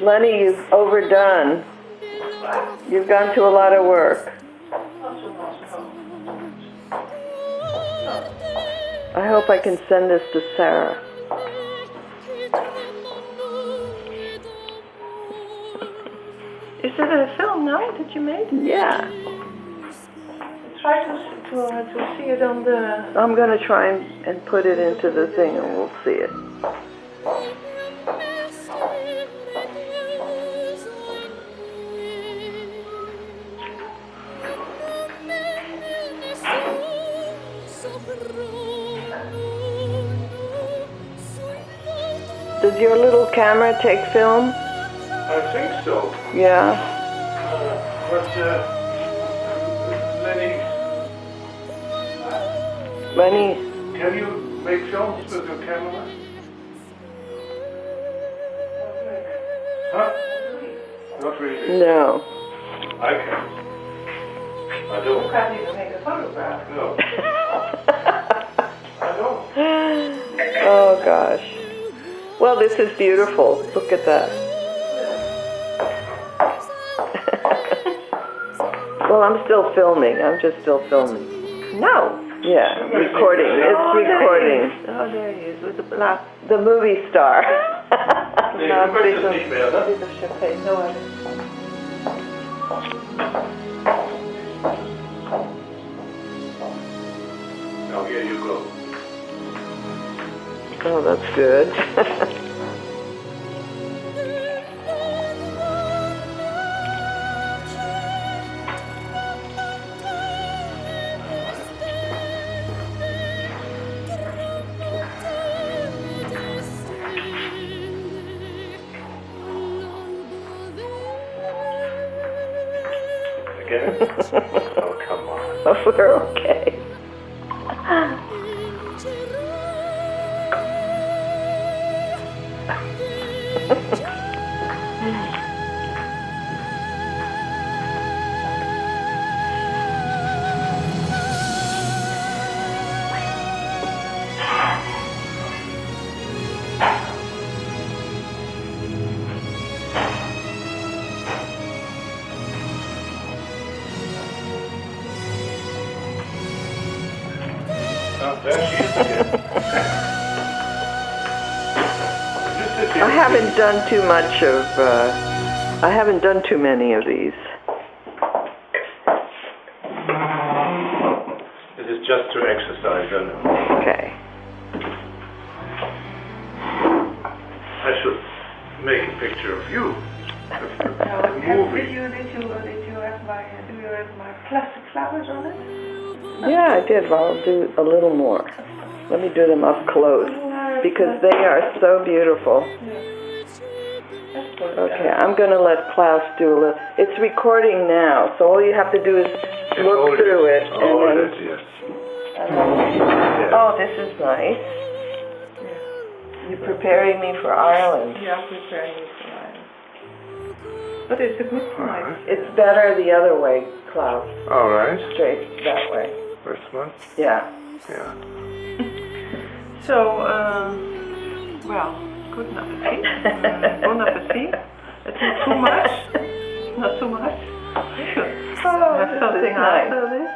Lenny, you've overdone. You've gone to a lot of work. I hope I can send this to Sarah. Is it a film now that you made? Yeah. Try to see it on the... I'm going to try and put it into the thing and we'll see it. Does your little camera take film? I think so. Yeah. Lenny, Lenny, can you make films with your camera? Huh? Not really. no. I can't. I don't. You can't even make a photograph. No. I don't. Oh gosh. Well, this is beautiful. Look at that. Well, I'm still filming. I'm just still filming. No. Yeah, recording. It's recording. Oh, there he is with the black. The movie star. Nee, du möchtest nicht mehr, ne? With the champagne. No, I don't. Now here you go. Oh, that's good. Again? Oh, come on. We're okay. Oh, there she is again. I haven't done too much of, I haven't done too many of these. It is just to exercise them. Okay. I should make a picture of you. Did you have my plastic flowers on it? Yeah, I did, but I'll do a little more. Let me do them up close because they are so beautiful. Okay, I'm going to let Klaus do a little. It's recording now, so all you have to do is look through it. Hold it, yes. Oh, this is nice. You're preparing me for Ireland. Yeah, I'm preparing you for Ireland. But it's a good size. It's better the other way, Klaus. All right. Straight that way. This one? Yeah. Yeah. So, well, good appetit. Bon appetit. It's not too much. Not too much. Oh, Have something nice. after this.